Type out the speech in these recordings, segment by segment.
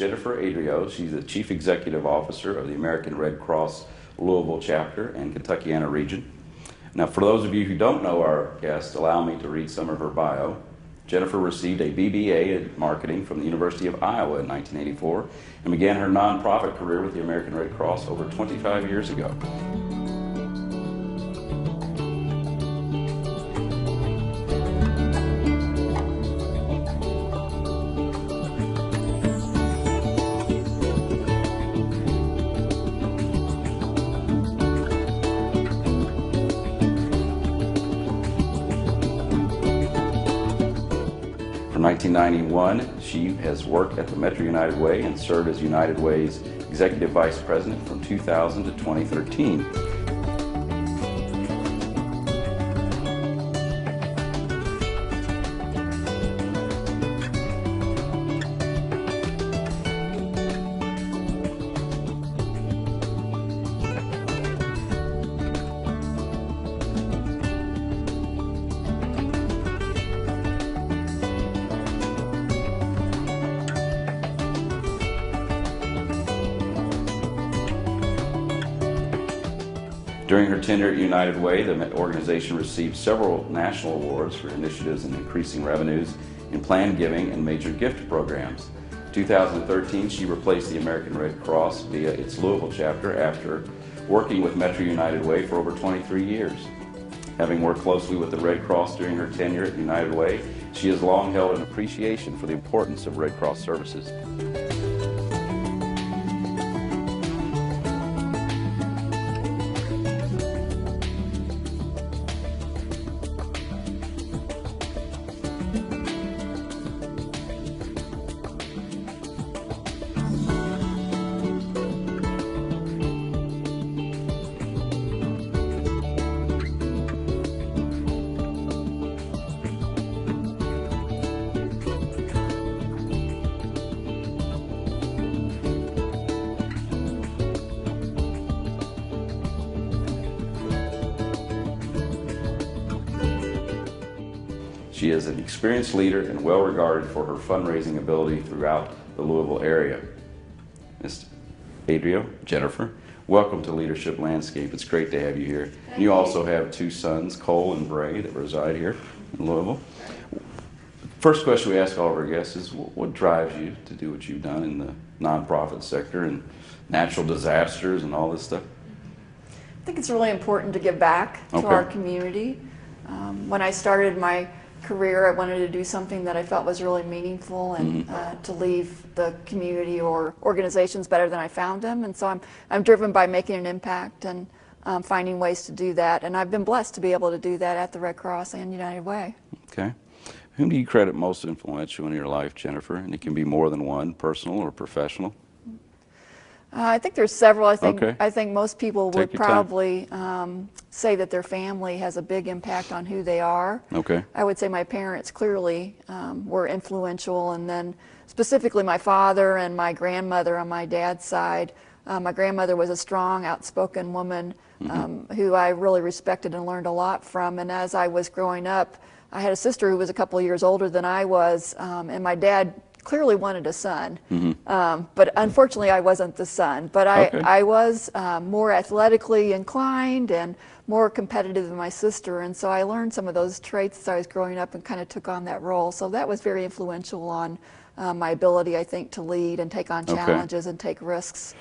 Jennifer ADRIO'S. She's the Chief Executive Officer of the American Red Cross Louisville Chapter and Kentuckiana region. Now, for those of you who don't know our guest, allow me to read some of her bio. Jennifer received a BBA in marketing from the University of Iowa in 1984 and began her nonprofit career with the American Red Cross over 25 years ago. From 1991, she has worked at the Metro United Way and served as United Way's Executive Vice President from 2000 to 2013. During her tenure at United Way, the organization received several national awards for initiatives in increasing revenues in planned giving and major gift programs. In 2013, she replaced the American Red Cross via its Louisville chapter after working with Metro United Way for over 23 years. Having worked closely with the Red Cross during her tenure at United Way, she has long held an appreciation for the importance of Red Cross services. She is an experienced leader and well regarded for her fundraising ability throughout the Louisville area. Ms. ADRIO, Jennifer, welcome to Leadership Landscape. It's great to have you here. You also have two sons, Cole and Bray, that reside here in Louisville. First question we ask all of our guests is, what drives you to do what you've done in the nonprofit sector and natural disasters and all this stuff? I think it's really important to give back to our community. When I started my career, I wanted to do something that I felt was really meaningful and to leave the community or organizations better than I found them. And so I'm driven by making an impact and finding ways to do that. And I've been blessed to be able to do that at the Red Cross and United Way. Okay. Whom do you credit most influential in your life, Jennifer? And it can be more than one, personal or professional. I think there's several. I think most people would probably say that their family has a big impact on who they are. I would say my parents clearly were influential, and then specifically my father and my grandmother on my dad's side. My grandmother was a strong, outspoken woman who I really respected and learned a lot from. And as I was growing up, I had a sister who was a couple of years older than I was, and my dad clearly wanted a son, but unfortunately I wasn't the son. But I was more athletically inclined and more competitive than my sister, and so I learned some of those traits as I was growing up and kind of took on that role. So that was very influential on my ability, I think, to lead and take on challenges and take risks.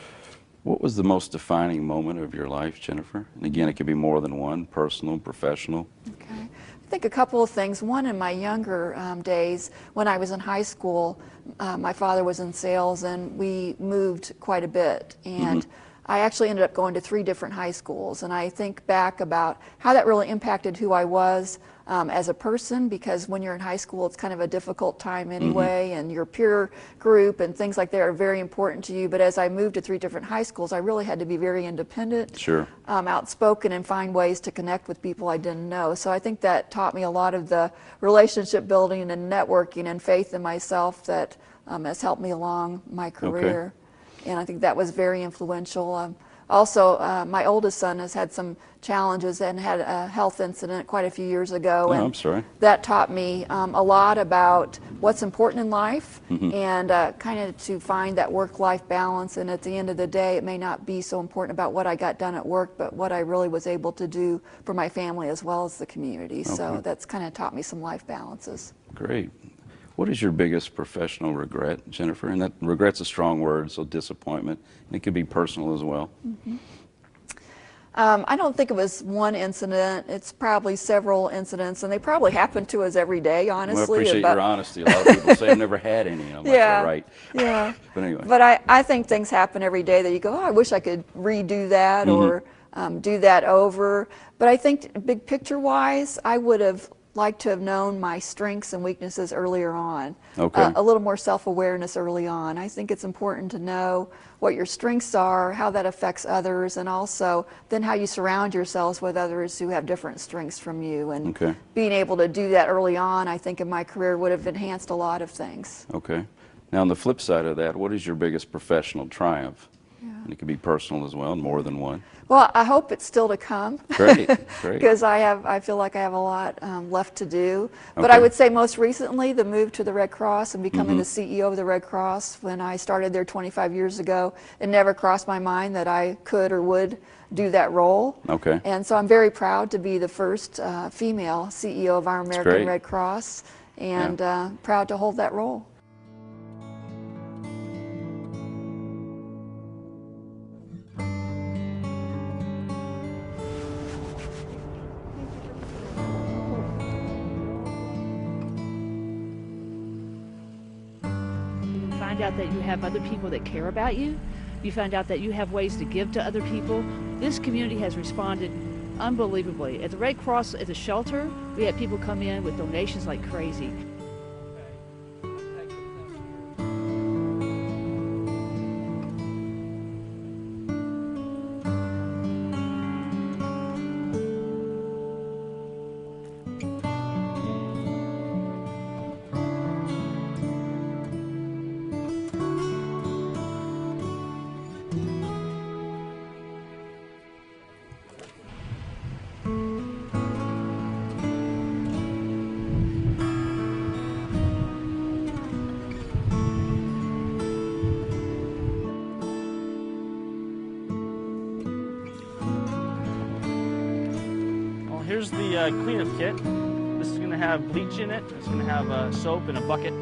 What was the most defining moment of your life, Jennifer? And again, it could be more than one, personal, professional. I think a couple of things. One, in my younger days, when I was in high school, my father was in sales and we moved quite a bit. And I actually ended up going to 3 different high schools. And I think back about how that really impacted who I was as a person, because when you're in high school, it's kind of a difficult time anyway, and your peer group and things like that are very important to you. But as I moved to 3 different high schools, I really had to be very independent, outspoken, and find ways to connect with people I didn't know. So I think that taught me a lot of the relationship building and networking and faith in myself that has helped me along my career. And I think that was very influential. Also, my oldest son has had some challenges and had a health incident quite a few years ago. Oh, and I'm sorry. That taught me a lot about what's important in life, and kind of to find that work-life balance. And at the end of the day, it may not be so important about what I got done at work, but what I really was able to do for my family as well as the community. So that's kind of taught me some life balances. Great. What is your biggest professional regret, Jennifer? And that regret's a strong word, so disappointment. And it could be personal as well. I don't think it was one incident. It's probably several incidents, and they probably happen to us every day, honestly. Well, I appreciate your honesty. A lot of people say I've never had any, and I'm like, all right. Yeah. But anyway. But I think things happen every day that you go, oh, I wish I could redo that or do that over. But I think big picture-wise, I would have liked to have known my strengths and weaknesses earlier on. A little more self-awareness early on. I think it's important to know what your strengths are, how that affects others, and also then how you surround yourselves with others who have different strengths from you. And being able to do that early on, I think in my career would have enhanced a lot of things. Okay. Now on the flip side of that, what is your biggest professional triumph? And it could be personal as well, and more than one. Well, I hope it's still to come. Great, great. Because I feel like I have a lot left to do. But I would say most recently, the move to the Red Cross and becoming the CEO of the Red Cross. When I started there 25 years ago, it never crossed my mind that I could or would do that role. And so I'm very proud to be the first female CEO of our American Red Cross, and proud to hold that role. Find out that you have other people that care about you. You find out that you have ways to give to other people. This community has responded unbelievably. At the Red Cross, at the shelter, we had people come in with donations like crazy. Here's the cleanup kit. This is going to have bleach in it. It's going to have soap and a bucket.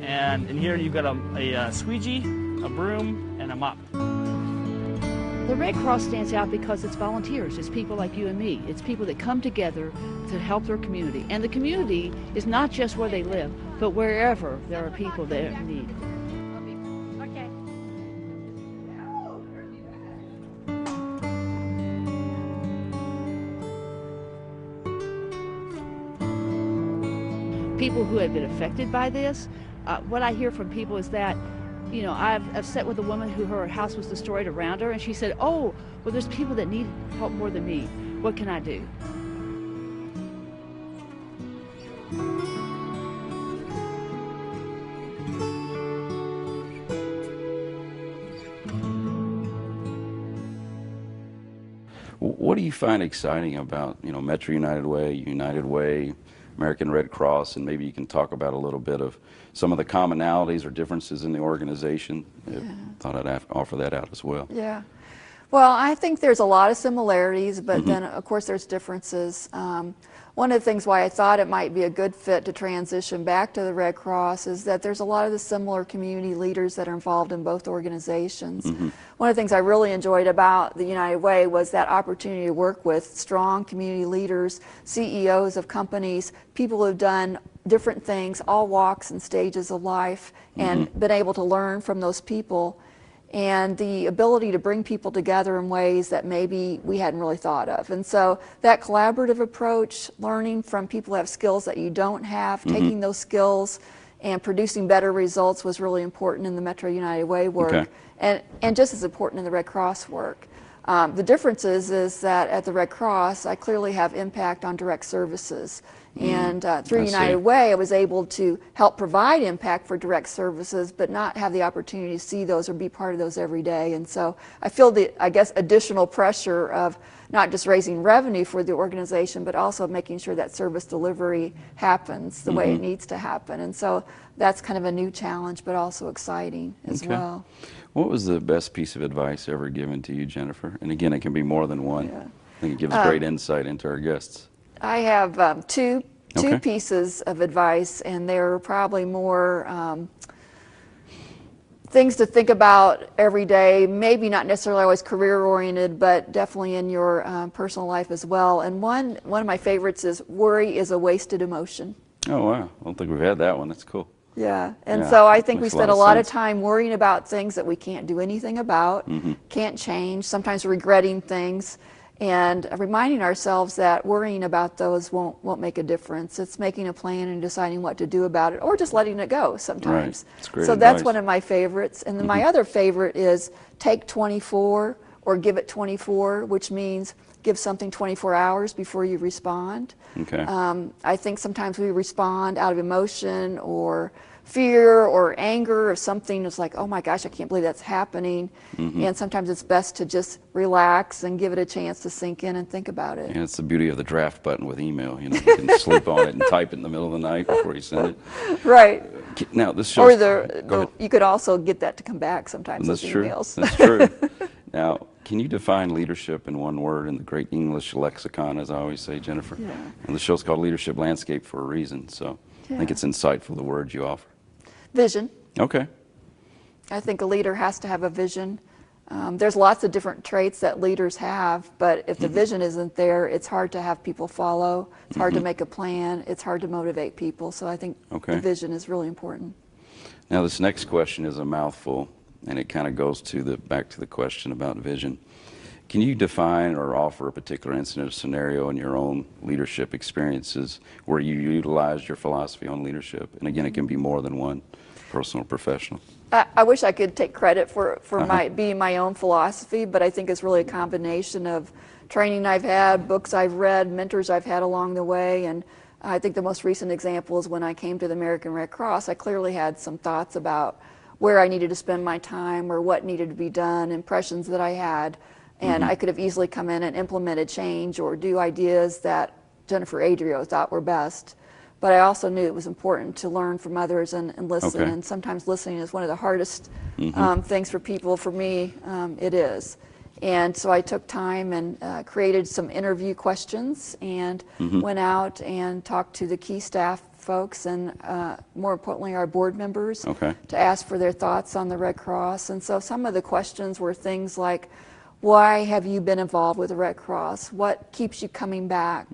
And in here you've got a squeegee, a broom, and a mop. The Red Cross stands out because it's volunteers. It's people like you and me. It's people that come together to help their community. And the community is not just where they live, but wherever there are people that are in need. People who have been affected by this, what I hear from people is that, you know, I've sat with a woman who her house was destroyed around her, and she said, oh, well, there's people that need help more than me. What can I do? What do you find exciting about, you know, Metro United Way, American Red Cross, and maybe you can talk about a little bit of some of the commonalities or differences in the organization. Thought I'd offer that out as well. Yeah. Well, I think there's a lot of similarities, but then of course there's differences. One of the things why I thought it might be a good fit to transition back to the Red Cross is that there's a lot of the similar community leaders that are involved in both organizations. One of the things I really enjoyed about the United Way was that opportunity to work with strong community leaders, CEOs of companies, people who have done different things, all walks and stages of life, and been able to learn from those people, and the ability to bring people together in ways that maybe we hadn't really thought of. And so that collaborative approach, learning from people who have skills that you don't have, taking those skills and producing better results was really important in the Metro United Way work, and just as important in the Red Cross work. The difference is that at the Red Cross, I clearly have impact on direct services. And through United Way, I was able to help provide impact for direct services, but not have the opportunity to see those or be part of those every day. And so I feel the, I guess, additional pressure of not just raising revenue for the organization, but also making sure that service delivery happens the way it needs to happen. And so that's kind of a new challenge, but also exciting as well. What was the best piece of advice ever given to you, Jennifer? And again, it can be more than one. Yeah. I think it gives great insight into our guests. I have two pieces of advice, and they're probably more things to think about every day, maybe not necessarily always career-oriented, but definitely in your personal life as well. And one of my favorites is, worry is a wasted emotion. Oh, wow. I don't think we've had that one. That's cool. Yeah, and so I think we spend a lot of time worrying about things that we can't do anything about, can't change, sometimes regretting things, and reminding ourselves that worrying about those won't make a difference. It's making a plan and deciding what to do about it, or just letting it go sometimes. Right. That's great so advice. That's one of my favorites. And then my other favorite is take 24 or give it 24, which means give something 24 hours before you respond. Okay. I think sometimes we respond out of emotion or fear or anger or something that's like, oh my gosh, I can't believe that's happening. And sometimes it's best to just relax and give it a chance to sink in and think about it. Yeah, it's the beauty of the draft button with email. You know, you can sleep on it and type it in the middle of the night before you send it. Right. Now, this shows... Or you could also get that to come back sometimes with emails. That's true. Now, can you define leadership in one word in the great English lexicon, as I always say, Jennifer? Yeah. And the show's called Leadership Landscape for a reason, so I think it's insightful, the words you offer. Vision. Okay. I think a leader has to have a vision. There's lots of different traits that leaders have, but if the vision isn't there, it's hard to have people follow. It's hard to make a plan. It's hard to motivate people. So I think the vision is really important. Now, this next question is a mouthful, and it kind of goes to back to the question about vision. Can you define or offer a particular incident or scenario in your own leadership experiences where you utilized your philosophy on leadership? And again, it can be more than one, personal or professional. I wish I could take credit for being my own philosophy, but I think it's really a combination of training I've had, books I've read, mentors I've had along the way. And I think the most recent example is when I came to the American Red Cross. I clearly had some thoughts about where I needed to spend my time or what needed to be done, impressions that I had. And I could have easily come in and implemented change or do ideas that Jennifer Adrio thought were best. But I also knew it was important to learn from others and listen. And sometimes listening is one of the hardest things for people. For me, it is. And so I took time and created some interview questions and went out and talked to the key staff folks and more importantly our board members to ask for their thoughts on the Red Cross. And so some of the questions were things like, why have you been involved with the Red Cross? What keeps you coming back?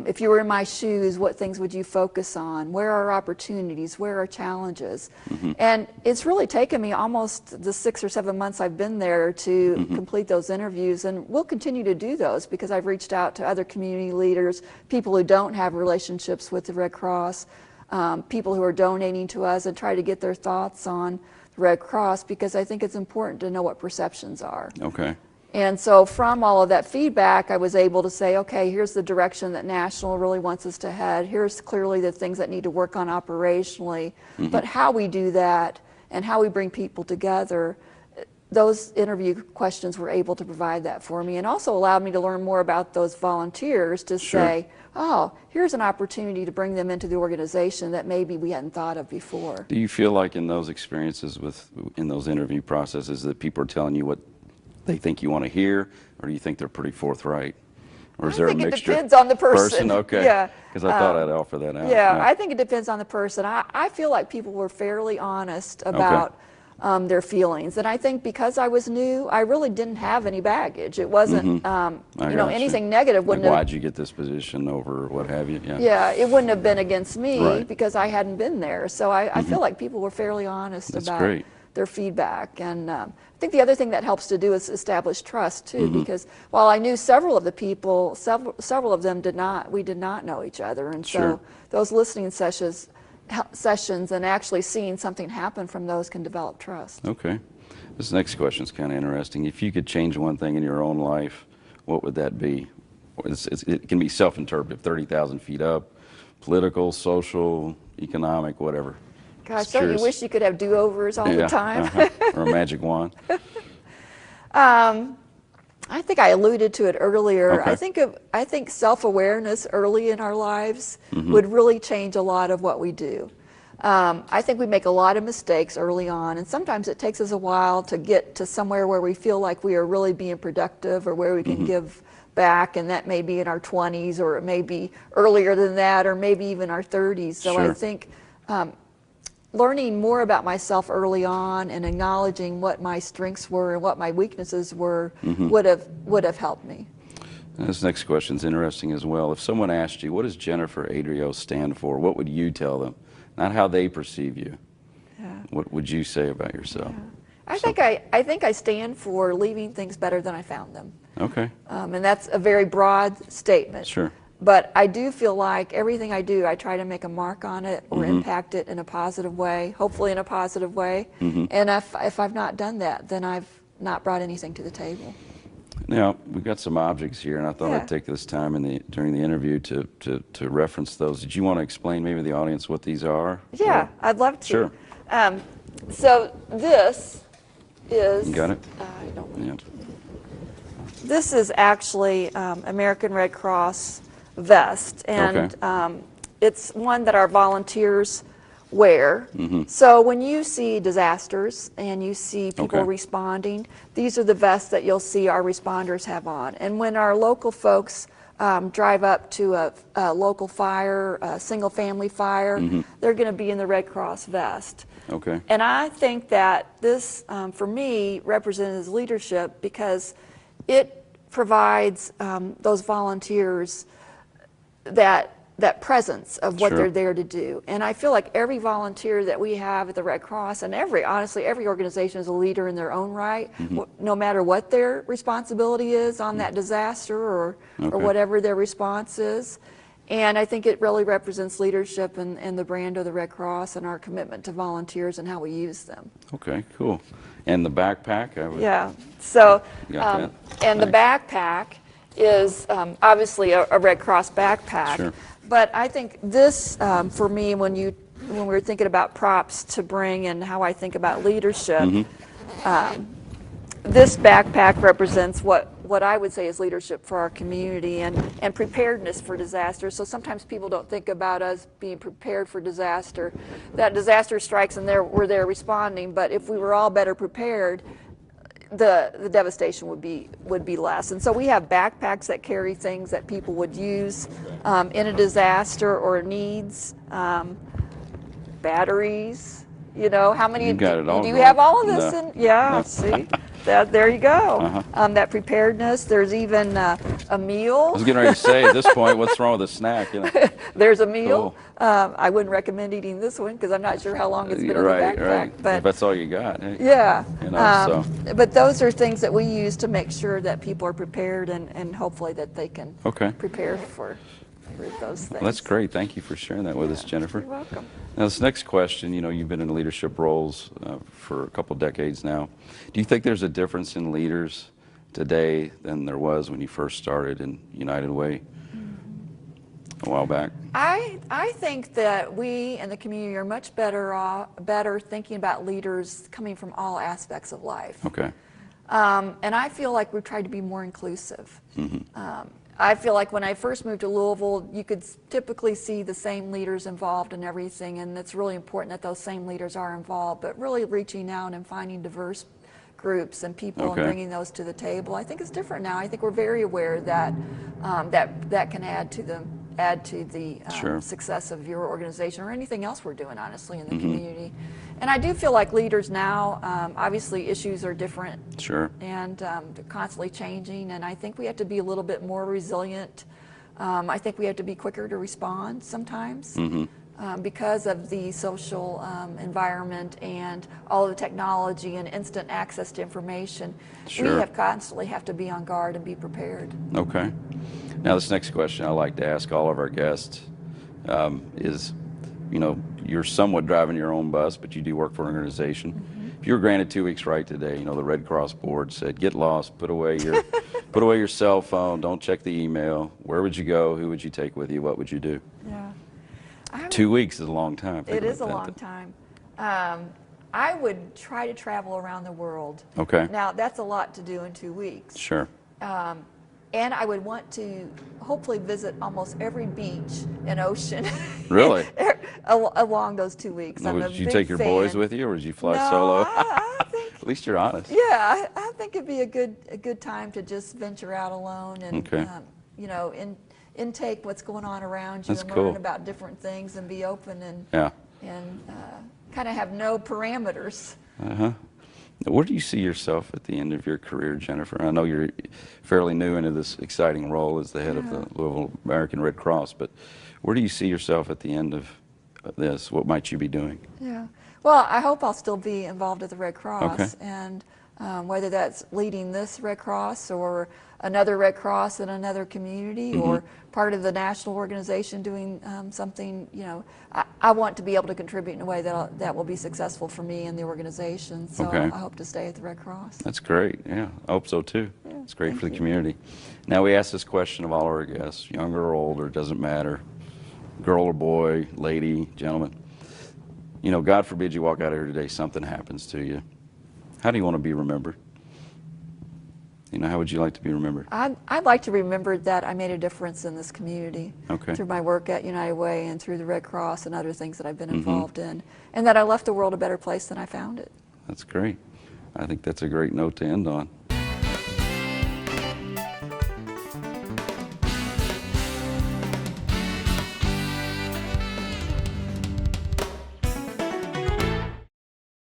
If you were in my shoes, what things would you focus on? Where are opportunities? Where are challenges? And it's really taken me almost the 6 or 7 months I've been there to complete those interviews, and we'll continue to do those because I've reached out to other community leaders, people who don't have relationships with the Red Cross, people who are donating to us, and try to get their thoughts on the Red Cross because I think it's important to know what perceptions are. And so from all of that feedback, I was able to say, okay, here's the direction that National really wants us to head. Here's clearly the things that need to work on operationally. But how we do that and how we bring people together, those interview questions were able to provide that for me and also allowed me to learn more about those volunteers to say, oh, here's an opportunity to bring them into the organization that maybe we hadn't thought of before. Do you feel like in those experiences in those interview processes that people are telling you what they think you want to hear, or do you think they're pretty forthright? Or is there a mixture? I think it depends on the person. Okay. Yeah. Because I thought I'd offer that out. Yeah, I think it depends on the person. I feel like people were fairly honest about their feelings. And I think because I was new, I really didn't have any baggage. It wasn't, you know, anything negative wouldn't have... Why'd you get this position over what have you? Yeah, it wouldn't have been against me because I hadn't been there. So I feel like people were fairly honest about their feedback. And I think the other thing that helps to do is establish trust too, because while I knew several of the people, several of them we did not know each other. And so those listening sessions and actually seeing something happen from those can develop trust. Okay. This next question is kind of interesting. If you could change one thing in your own life, what would that be? It can be self-interpreted, 30,000 feet up, Political, social, economic, whatever. Gosh, don't you wish you could have do-overs all the time? Or a magic wand? I think I alluded to it earlier. Okay. I think self-awareness early in our lives would really change a lot of what we do. I think we make a lot of mistakes early on, and sometimes it takes us a while to get to somewhere where we feel like we are really being productive or where we can give back, and that may be in our 20s, or it may be earlier than that, or maybe even our 30s. So I think learning more about myself early on and acknowledging what my strengths were and what my weaknesses were would have helped me. This next question is interesting as well. If someone asked you, what does Jennifer ADRIO'S stand for, what would you tell them? Not how they perceive you. Yeah. What would you say about yourself? Yeah. I think I stand for leaving things better than I found them. Okay. And that's a very broad statement. Sure. But I do feel like everything I do, I try to make a mark on it or impact it in a positive way, hopefully in a positive way. And if I've not done that, then I've not brought anything to the table. Now, we've got some objects here, and I thought I'd take this time during the interview to reference those. Did you want to explain maybe to the audience what these are? Yeah, I'd love to. Sure. So this is... You got it? I don't know. This is actually American Red Cross vest, and it's one that our volunteers wear. So when you see disasters and you see people responding, these are the vests that you'll see our responders have on. And when our local folks drive up to a local fire, a single family fire, they're going to be in the Red Cross vest. Okay. And I think that this, for me, represents leadership because it provides those volunteers that presence of what they're there to do. And I feel like every volunteer that we have at the Red Cross, and honestly, every organization is a leader in their own right, no matter what their responsibility is on that disaster or whatever their response is. And I think it really represents leadership and the brand of the Red Cross and our commitment to volunteers and how we use them. Okay, cool. And the backpack? So, and the backpack is obviously a Red Cross backpack. Sure. But I think this, for me, when we're thinking about props to bring and how I think about leadership, this backpack represents what I would say is leadership for our community and preparedness for disaster. So sometimes people don't think about us being prepared for disaster. That disaster strikes and we're there responding, but if we were all better prepared, the devastation would be less. And so we have backpacks that carry things that people would use in a disaster or needs, batteries. You know, how many do you have all of this in? Yeah, see, there you go. That preparedness. There's even a meal. I was getting ready to say at this point, what's wrong with a snack? You know? There's a meal. Cool. I wouldn't recommend eating this one because I'm not sure how long it's been in the backpack. Right. But if that's all you got. Hey, yeah. You know, but those are things that we use to make sure that people are prepared and hopefully that they can prepare for those things. Well, that's great. Thank you for sharing that with us, Jennifer. You're welcome. Now, this next question, you've been in leadership roles for a couple decades now. Do you think there's a difference in leaders today than there was when you first started in United Way a while back? I think that we in the community are much better thinking about leaders coming from all aspects of life. Okay. And I feel like we've tried to be more inclusive. I feel like when I first moved to Louisville, you could typically see the same leaders involved in everything, and it's really important that those same leaders are involved, but really reaching out and finding diverse groups and people and bringing those to the table. I think it's different now. I think we're very aware that that can add to the success of your organization or anything else we're doing, honestly, in the community. And I do feel like leaders now, obviously issues are different and they're constantly changing, and I think we have to be a little bit more resilient. I think we have to be quicker to respond sometimes because of the social environment and all of the technology and instant access to information. We constantly have to be on guard and be prepared. Okay. Now, this next question I like to ask all of our guests is, you're somewhat driving your own bus, but you do work for an organization. If you were granted 2 weeks right today, the Red Cross board said, get lost, put away your cell phone, don't check the email. Where would you go? Who would you take with you? What would you do? Yeah. 2 weeks is a long time. It is a long time. I would try to travel around the world. Okay. Now, that's a lot to do in 2 weeks. Sure. And I would want to hopefully visit almost every beach and ocean. Really? Along those 2 weeks. Now, would you take your boys with you, or would you fly solo? I think, At least you're honest. Yeah, I think it'd be a good time to just venture out alone and you know, intake what's going on around you. That's and cool. learn about different things and be open and kind of have no parameters. Where do you see yourself at the end of your career, Jennifer? I know you're fairly new into this exciting role as the head of the Louisville American Red Cross, but where do you see yourself at the end of this? What might you be doing? Yeah. Well, I hope I'll still be involved at the Red Cross, and whether that's leading this Red Cross or another Red Cross in another community or part of the national organization doing something, you know, I want to be able to contribute in a way that will be successful for me and the organization. So I hope to stay at the Red Cross. That's great. Yeah, I hope so too. Yeah, it's great for the community. Now, we ask this question of all our guests, younger or older, doesn't matter, girl or boy, lady, gentleman. You know, God forbid you walk out of here today, something happens to you. How do you want to be remembered? You know, how would you like to be remembered? I'd like to be remembered that I made a difference in this community through my work at United Way and through the Red Cross and other things that I've been involved in, and that I left the world a better place than I found it. That's great. I think that's a great note to end on.